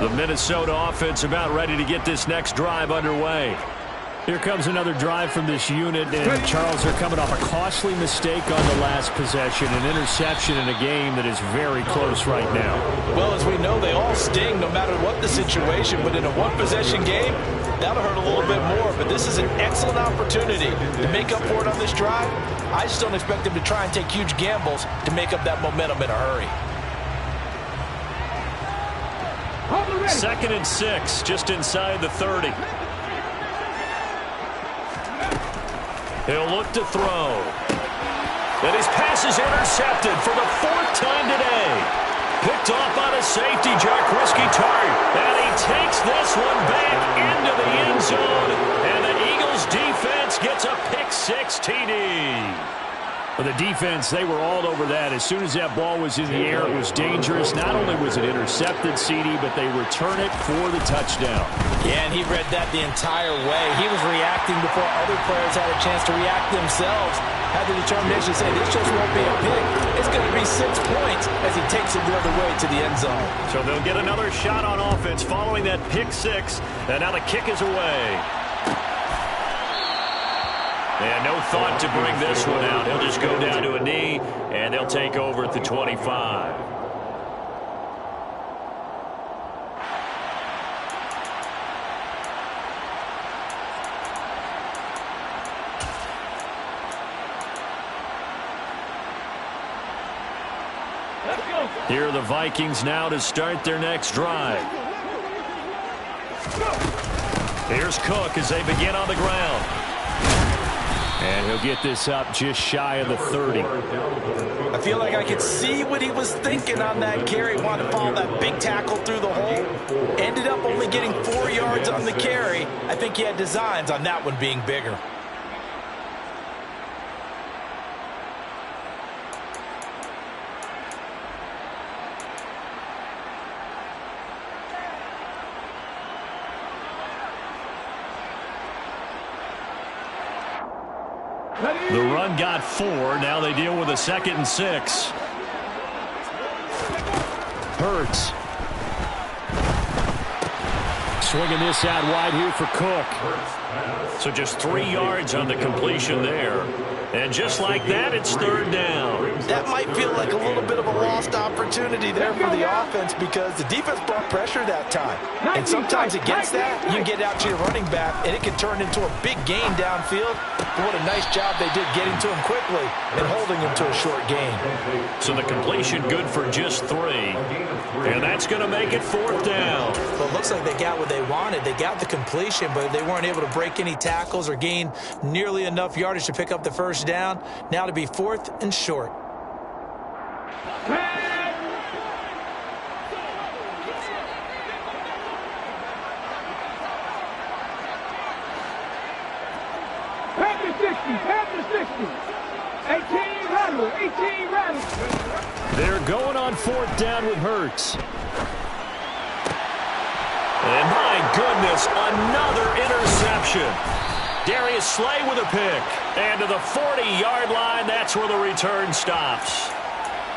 The Minnesota offense about ready to get this next drive underway. Here comes another drive from this unit, and Charles, are coming off a costly mistake on the last possession, an interception in a game that is very close right now. Well, as we know, they all sting no matter what the situation, but in a one-possession game, that'll hurt a little bit more, but this is an excellent opportunity to make up for it on this drive. I just don't expect them to try and take huge gambles to make up that momentum in a hurry. 2nd and 6, just inside the 30. He'll look to throw. And his pass is intercepted for the 4th time today. Picked off on a safety, Jaquiski Tartt. And he takes this one back into the end zone. And the Eagles defense gets a pick-6 TD. For the defense, they were all over that. As soon as that ball was in the air, it was dangerous. Not only was it intercepted, CD, but they return it for the touchdown. Yeah, and he read that the entire way. He was reacting before other players had a chance to react themselves. Had the determination to say, this just won't be a pick. It's going to be 6 points as he takes it the other way to the end zone. So they'll get another shot on offense following that pick-6. And now the kick is away. And no thought to bring this one out. He'll just go down to a knee, and they'll take over at the 25. Here are the Vikings now to start their next drive. Here's Cook as they begin on the ground. And he'll get this up just shy of the 30. I feel like I could see what he was thinking on that carry. Wanted to follow that big tackle through the hole. Ended up only getting 4 yards on the carry. I think he had designs on that one being bigger. The run got 4. Now they deal with a 2nd and 6. Hurts. Swinging this out wide here for Cook. So just 3 yards on the completion there. And just like that, it's 3rd down. That might feel like a little bit of a lost opportunity there for the offense because the defense brought pressure that time. And sometimes against that, you get out to your running back, and it can turn into a big gain downfield. But what a nice job they did getting to him quickly and holding him to a short gain. So the completion good for just 3. And that's going to make it 4th down. Well, it looks like they got what they wanted. They got the completion, but they weren't able to break any tackles or gain nearly enough yardage to pick up the 1st down. Now to be 4th and short. They're going on 4th down with Hurts. And my goodness, another interception. Darius Slay with a pick. And to the 40-yard line, that's where the return stops.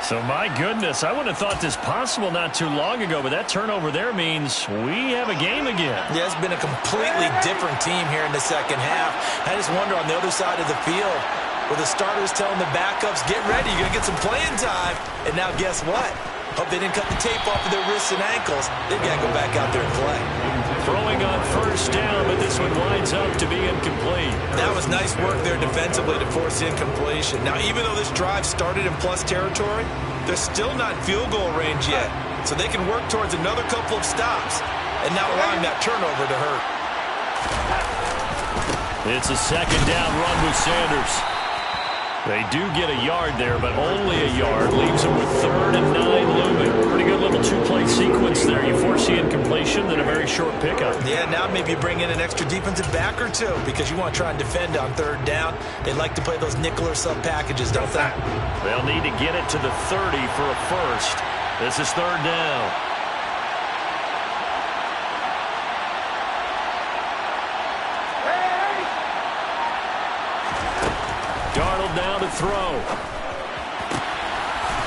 So my goodness, I wouldn't have thought this possible not too long ago, but that turnover there means we have a game again. Yeah, it's been a completely different team here in the 2nd half. I just wonder on the other side of the field, where the starters telling the backups, get ready, you're going to get some playing time. And now guess what? Hope they didn't cut the tape off of their wrists and ankles. They've got to go back out there and play. Throwing on 1st down, but this one winds up to be incomplete. That was nice work there defensively to force incompletion. Now, even though this drive started in plus territory, they're still not in field goal range yet. So they can work towards another couple of stops and not allowing that turnover to hurt. It's a 2nd down run with Sanders. They do get a yard there, but only a yard. Leaves them with 3rd and 9 looming. Pretty good little 2-play sequence there. You force the incompletion, then a very short pickup. Yeah, now maybe bring in an extra defensive back or 2 because you want to try and defend on 3rd down. They like to play those nickel or sub packages, don't they? They'll need to get it to the 30 for a 1st. This is 3rd down. Darnold down to throw.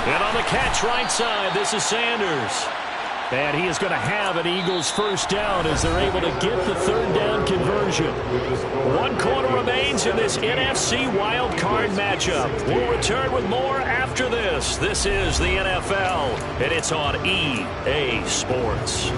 And on the catch right side, this is Sanders. And he is going to have an Eagles first down as they're able to get the third down conversion. 1 quarter remains in this NFC Wild Card matchup. We'll return with more after this. This is the NFL, and it's on EA Sports.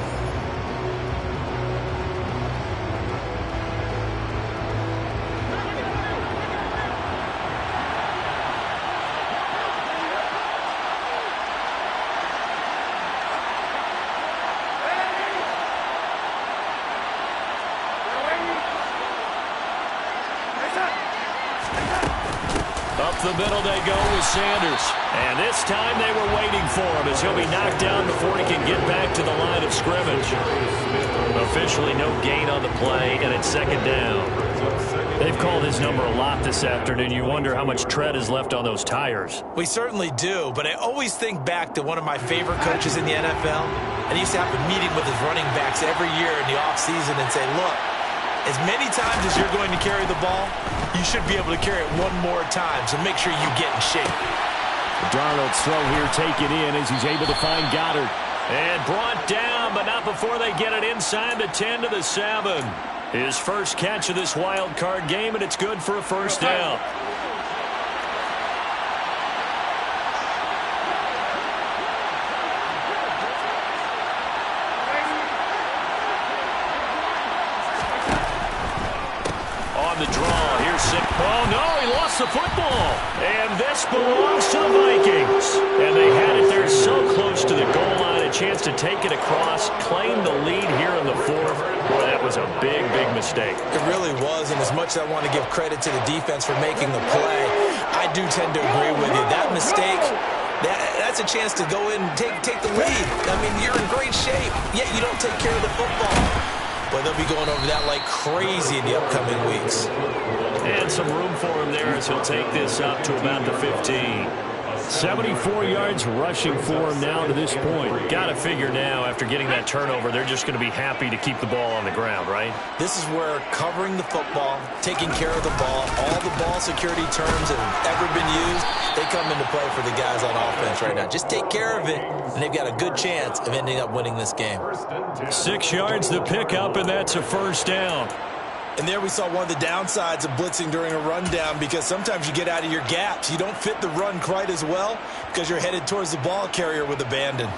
Up the middle they go with Sanders. And this time they were waiting for him as he'll be knocked down before he can get back to the line of scrimmage. Officially no gain on the play, and it's second down. They've called his number a lot this afternoon. You wonder how much tread is left on those tires. We certainly do, but I always think back to one of my favorite coaches in the NFL. And he used to have a meeting with his running backs every year in the offseason and say, look, as many times as you're going to carry the ball, you should be able to carry it one more time, so make sure you get in shape. Darnold's throw here taken in as he's able to find Goddard. And brought down, but not before they get it inside the 10 to the 7. His first catch of this wild card game, and it's good for a first down. The draw. Here's Sick. Oh, no, he lost the football. And this belongs to the Vikings. And they had it there so close to the goal line, a chance to take it across, claim the lead here in the fourth. Boy, that was a big, big mistake. It really was, and as much as I want to give credit to the defense for making the play, I do tend to agree with you. That mistake, that's a chance to go in and take the lead. I mean, you're in great shape, yet you don't take care of the football. But they'll be going over that like crazy in the upcoming weeks. And some room for him there as he'll take this up to about the 15. 74 yards rushing for him now to this point. Got to figure now, after getting that turnover, they're just going to be happy to keep the ball on the ground, right? This is where covering the football, taking care of the ball, all the ball security terms that have ever been used, they come into play for the guys on offense right now. Just take care of it, and they've got a good chance of ending up winning this game. 6 yards the pickup, and that's a first down. And there we saw one of the downsides of blitzing during a rundown, because sometimes you get out of your gaps. You don't fit the run quite as well because you're headed towards the ball carrier with abandon.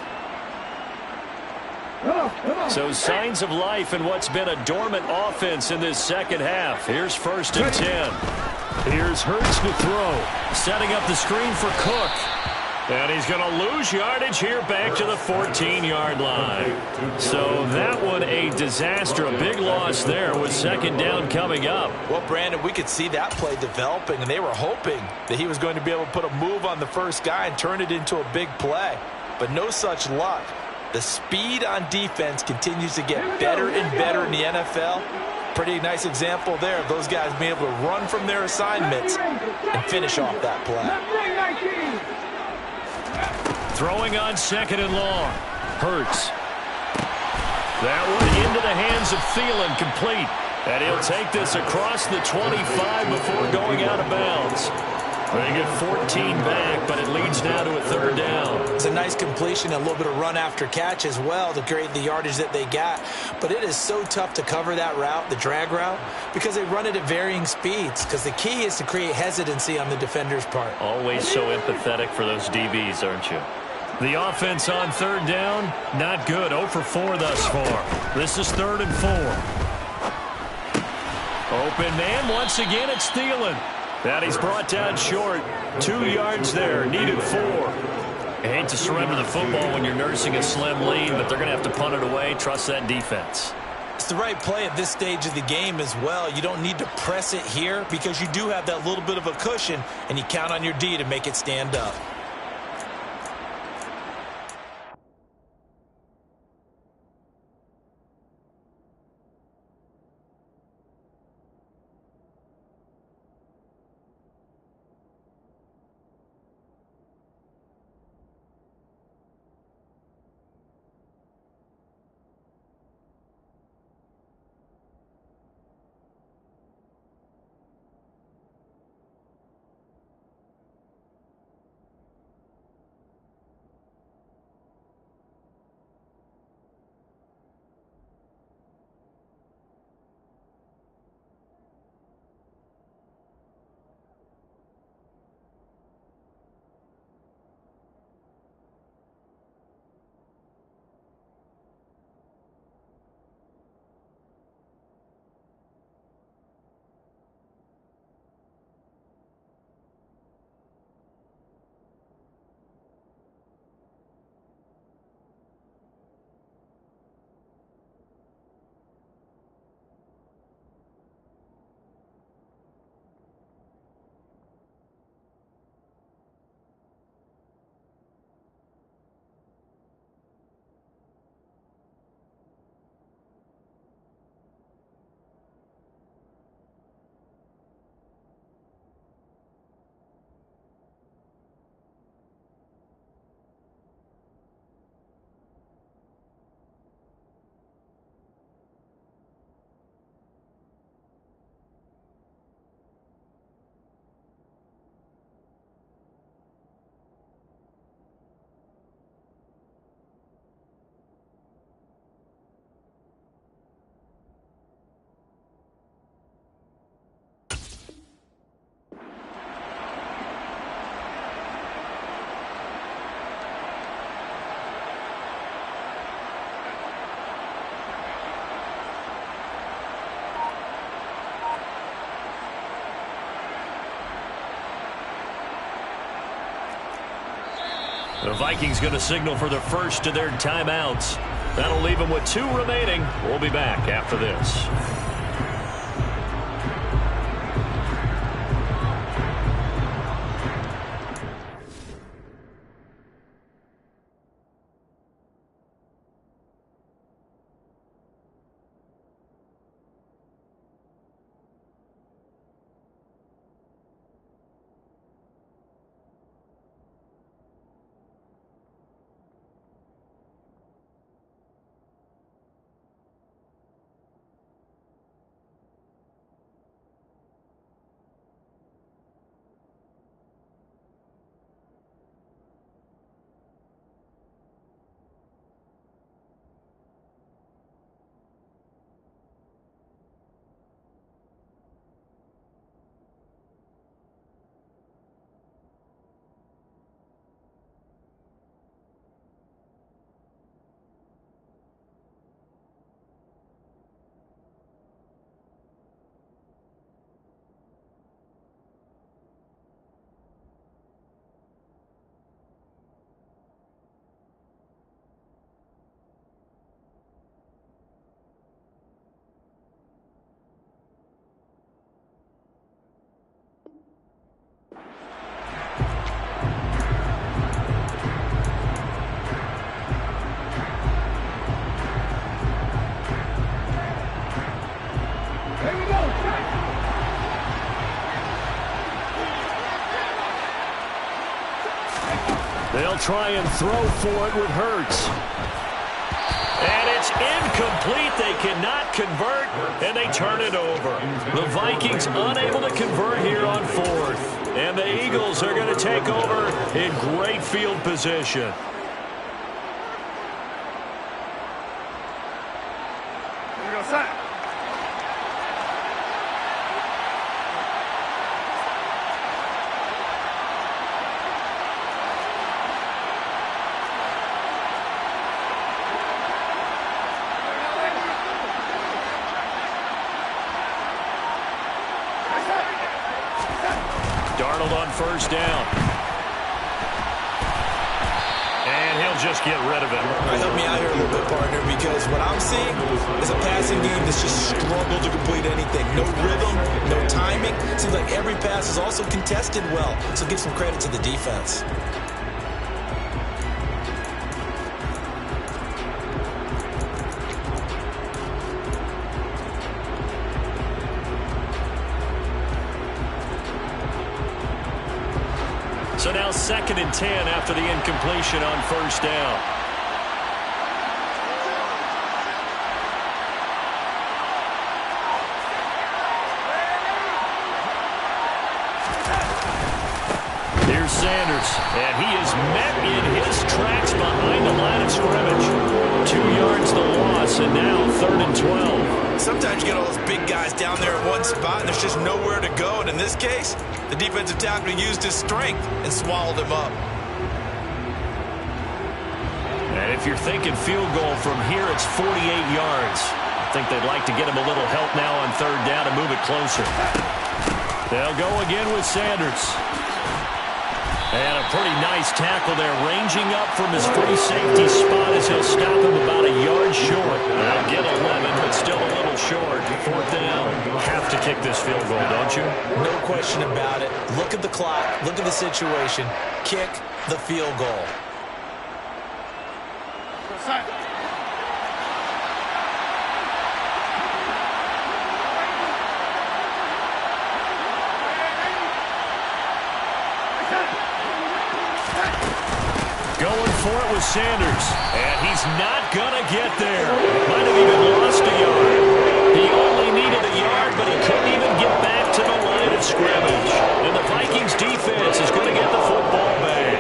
So signs of life in what's been a dormant offense in this second half. Here's 1st and 10. Here's Hurts to throw. Setting up the screen for Cook. And he's going to lose yardage here back to the 14-yard line. So that one a disaster. A big loss there with second down coming up. Well, Brandon, we could see that play developing, and they were hoping that he was going to be able to put a move on the first guy and turn it into a big play. But no such luck. The speed on defense continues to get better and better in the NFL. Pretty nice example there of those guys being able to run from their assignments and finish off that play. Throwing on 2nd and long. Hurts. That one into the hands of Thielen, complete. And he'll take this across the 25 before going out of bounds. They get 14 back, but it leads now to a third down. It's a nice completion, a little bit of run after catch as well to create the yardage that they got. But it is so tough to cover that route, the drag route, because they run it at varying speeds. Because the key is to create hesitancy on the defender's part. Always so empathetic for those DBs, aren't you? The offense on third down, not good. 0 for 4 thus far. This is 3rd and 4. Open man, once again it's Thielen. That he's brought down short. 2 yards there, needed 4. I hate to surrender the football when you're nursing a slim lead, but they're going to have to punt it away. Trust that defense. It's the right play at this stage of the game as well. You don't need to press it here because you do have that little bit of a cushion, and you count on your D to make it stand up. The Vikings going to signal for the first of their timeouts. That'll leave them with 2 remaining. We'll be back after this. They'll try and throw for it with Hurts. And it's incomplete. They cannot convert, and they turn it over. The Vikings unable to convert here on 4th. And the Eagles are going to take over in great field position. Here we go, set. Darnold on first down. And he'll just get rid of it. All right, help me out here a little bit, partner, because what I'm seeing is a passing game that's just struggled to complete anything. No rhythm, no timing. Seems like every pass is also contested well. So give some credit to the defense. So now 2nd and 10 after the incompletion on first down. Here's Sanders, and he is met in his tracks behind the line of scrimmage. 2 yards the loss, and now 3rd and 12. Sometimes you get all those big guys down there in one spot, and there's just nowhere to go. And in this case, the defensive tackle used his strength and swallowed him up. And if you're thinking field goal from here, it's 48 yards. I think they'd like to get him a little help now on 3rd down to move it closer. They'll go again with Sanders. And a pretty nice tackle there, ranging up from his free safety spot as he'll stop him about a yard short. They'll get 11, but still a little short. 4th down. Have to kick this field goal, don't you? No question about it. Look at the clock. Look at the situation. Kick the field goal. Set. Going for it with Sanders. And he's not going to get there. Might have even lost a yard. He only needed a yard, but he couldn't even get back to the line of scrimmage. And the Vikings defense is going to get the football back.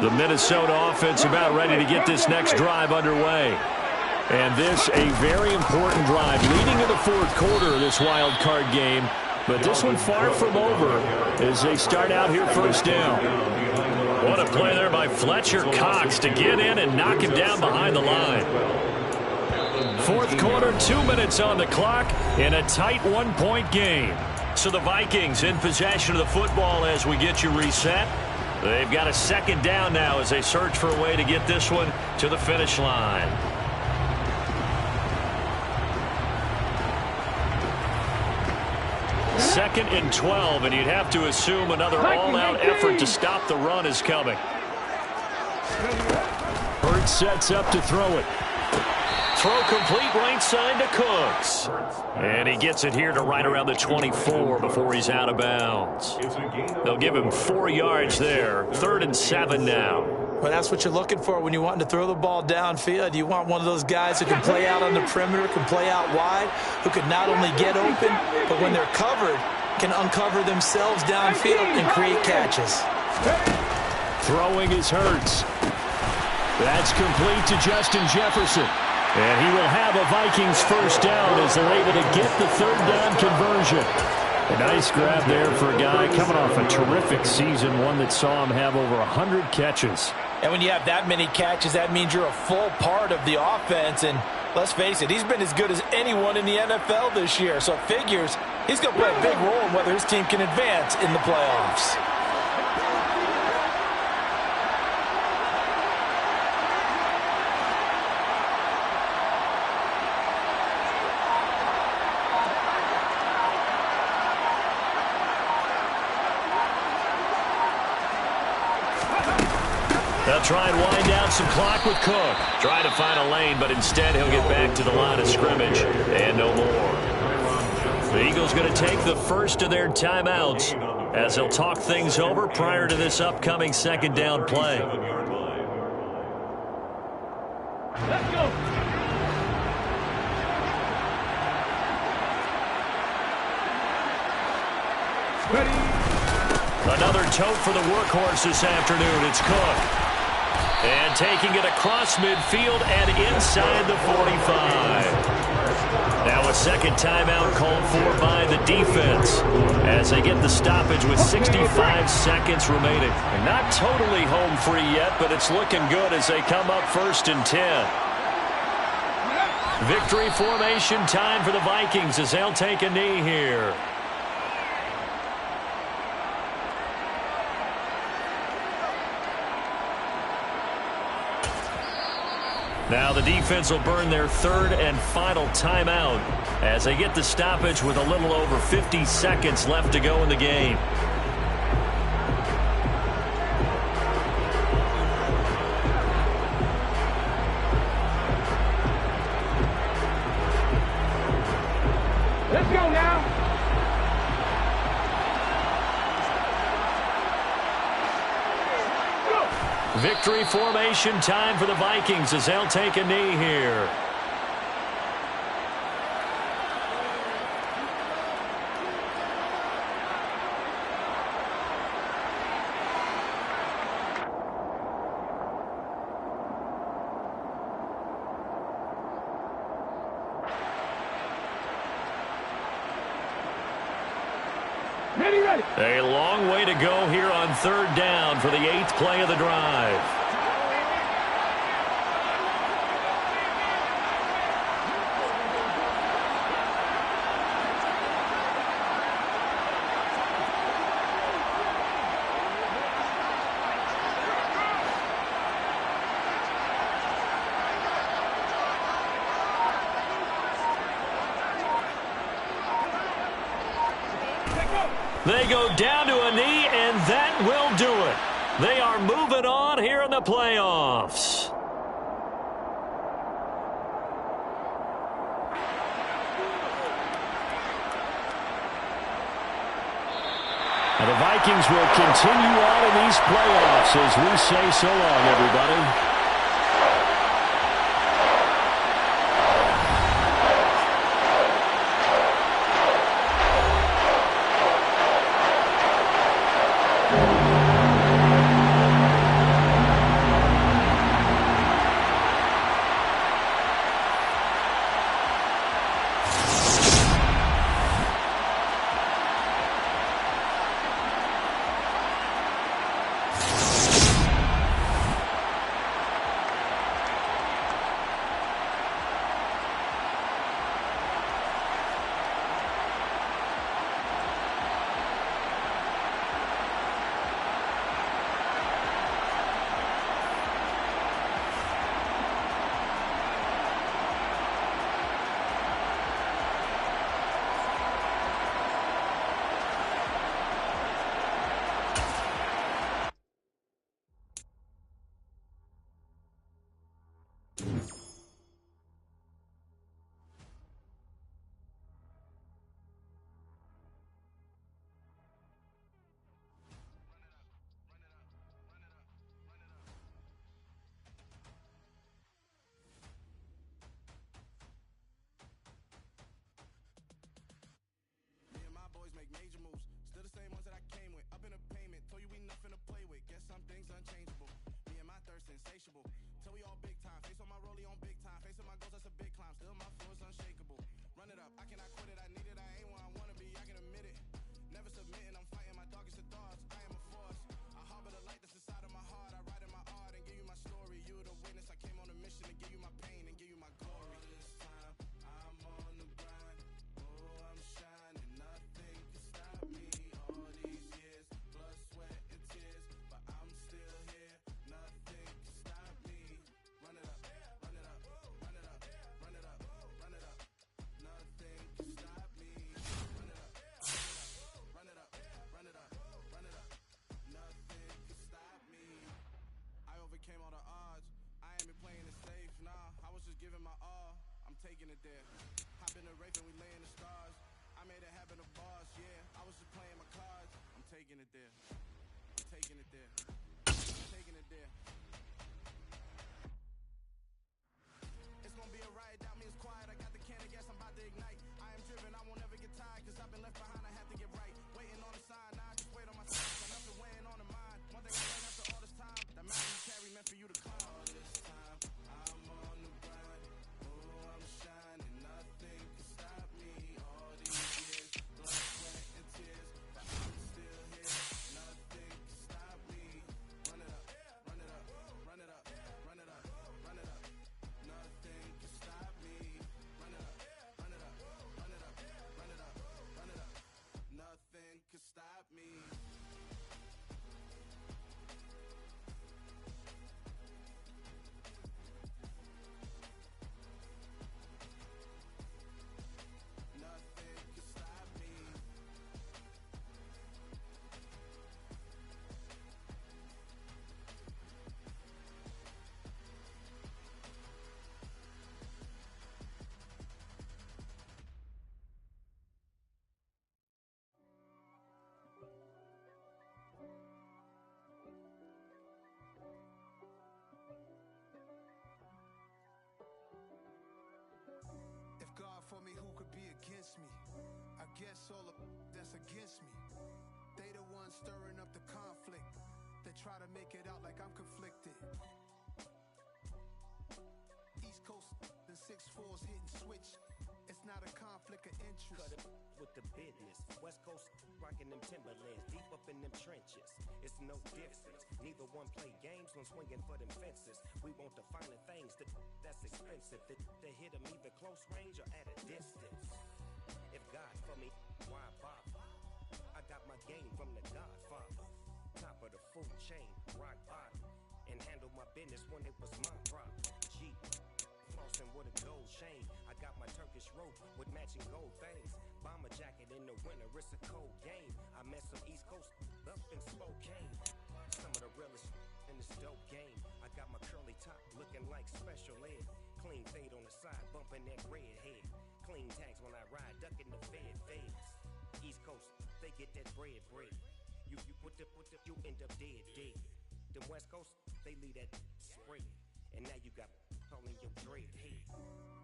The Minnesota offense about ready to get this next drive underway. And this a very important drive leading in the 4th quarter of this wild card game. But this one far from over as they start out here first down. What a play there by Fletcher Cox to get in and knock him down behind the line. 4th quarter, 2 minutes on the clock in a tight 1-point game. So the Vikings in possession of the football as we get you reset. They've got a second down now as they search for a way to get this one to the finish line. Second and 12, and you'd have to assume another all-out effort to stop the run is coming. Hurts sets up to throw it. Throw complete right side to Cooks. And he gets it here to right around the 24 before he's out of bounds. They'll give him 4 yards there. 3rd and 7 now. Well, that's what you're looking for when you want to throw the ball downfield. You want one of those guys who can play out on the perimeter, can play out wide, who can not only get open, but when they're covered, can uncover themselves downfield and create catches. Throwing is Hurts. That's complete to Justin Jefferson. And he will have a Vikings first down as they're able to get the 3rd down conversion. A nice grab there for a guy coming off a terrific season, one that saw him have over 100 catches. And when you have that many catches, that means you're a full part of the offense. And let's face it, he's been as good as anyone in the NFL this year. So it figures he's going to play a big role in whether his team can advance in the playoffs. They'll try and wind down some clock with Cook. Trying to find a lane, but instead he'll get back to the line of scrimmage and no more. The Eagles going to take the first of their timeouts as they'll talk things over prior to this upcoming second down play. Let's go. Another tote for the workhorse this afternoon. It's Cook. And taking it across midfield and inside the 45. Now a second timeout called for by the defense as they get the stoppage with 65 seconds remaining. And not totally home free yet, but it's looking good as they come up 1st and 10. Victory formation time for the Vikings as they'll take a knee here. Now the defense will burn their 3rd and final timeout as they get the stoppage with a little over 50 seconds left to go in the game. Let's go now. Victory formation time for the Vikings as they'll take a knee here. Ready. A long way to go here on 3rd down for the 8th play of the drive. They go down to a knee, and that will do it. They are moving on here in the playoffs. Now the Vikings will continue on in these playoffs as we say so long, everybody. make major moves. Still the same ones that I came with. Up in the payment, told you we nothing to play with. Guess some things unchangeable. Me and my thirst insatiable. Till we all big time. Face on my rollie on big time. Facing my goals, that's a big climb. Still my flow is unshakable. Run it up, I cannot quit it. I need it, I ain't where I wanna be. I can admit it. Never submitting, I'm fighting my darkest of thoughts. I am a force. I harbor the light that's inside of my heart. I write in my art and give you my story. You the witness. I came on a mission to give you my pain and give you my glory. All this time, I'm on the grind. Oh, I'm shining. Nothing can stop me. All these years, blood, sweat, and tears. But I'm still here. Nothing can stop me. Run it up, run it up, run it up, run it up, run it up. Nothing can stop me. Run it up, run it up, run it up, run it up. Nothing can stop me. I overcame all the odds. I ain't been playing it safe, nah. I was just giving my all. I'm taking it there. Hop in the Wraith and we lay in the stars. I made it happen, the boss, yeah. I was just playing my cards. I'm taking it there. I'm taking it there. I'm taking it there. It's gonna be a riot, doubt me it's quiet. I got the can of gas, I'm about to ignite. I am driven, I won't ever get tired. Cause I've been left behind, I have to get right. Waiting on the sign, now I just wait on my sign. Got nothing weighing on the mind. One thing I learned after all this time, that mountain you carry meant for you to climb. All this time, I'm on the grind. Oh, I'm shining, nothing can stop me. All these years, blood, sweat, and tears. But I'm still here, nothing can stop me. Run it up, run it up, run it up, run it up, run it up. Nothing can stop me. Run it up, run it up, run it up, run it up, run it up. Nothing can stop me. Nothing can stop me. If God for me, who could be against me? I guess all of that's against me. They the ones stirring up the conflict. They try to make it out like I'm conflicted. East Coast, the 6'4s hitting switch. It's not a conflict of interest. Cut it with the business. West Coast rocking them Timberlands, deep up in them trenches. It's no difference. Neither one play games when swinging for them fences. We want the finer things that's expensive. They hit them either close range or at a distance. If God for me, why bother? I got my game from the Godfather. Top of the food chain, rock bottom. And handle my business when it was my problem. G. Flossing with a gold chain. I got my Turkish rope with matching gold things. Bomber jacket in the winter, it's a cold game. I met some East Coast up in Spokane. Some of the realest in this dope game. I got my curly top looking like special ed. Clean fade on the side, bumping that red head. Clean tags when I ride, ducking the feds. East Coast, they get that bread. You you end up dead. Them West Coast, they leave that spread. And now you got all in your dread head.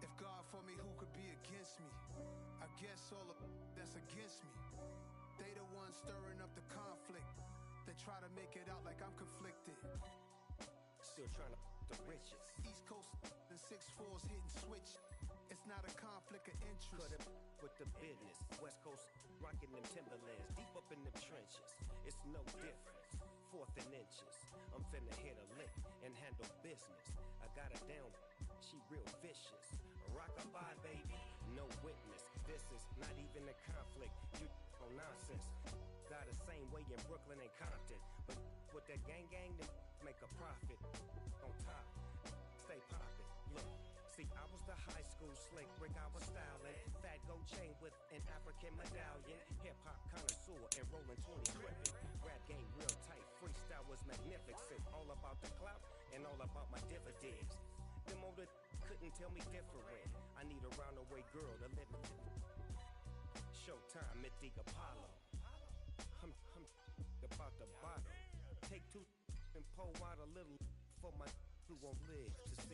If God for me, who could be against me? I guess all of that's against me. They the ones stirring up the conflict. They try to make it out like I'm conflicted. Still trying to the riches. East Coast, the 6'4s hitting switch. It's not a conflict of interest. Cut it with the business. West Coast rocking them Timberlands, deep up in them trenches. It's no difference. Fourth and inches. I'm finna hit a lick and handle business. I got her down, she real vicious. Rock-a-bye, baby, no witness. This is not even a conflict. You on nonsense. Got the same way in Brooklyn and Compton, but with that gang, then make a profit. On top, stay poppin'. Look, see, I was the high school slick Rick, I was styling. Fat gold chain with an African medallion. Hip-hop connoisseur and rolling 20 crippin'. Rap game real tight, freestyle was magnificent. All about the clout and all about my dividends. Them older couldn't tell me different. I need a roundaway girl to let me Showtime at the Apollo. I'm about the bottom. Take two and pour out a little for my who won't live to see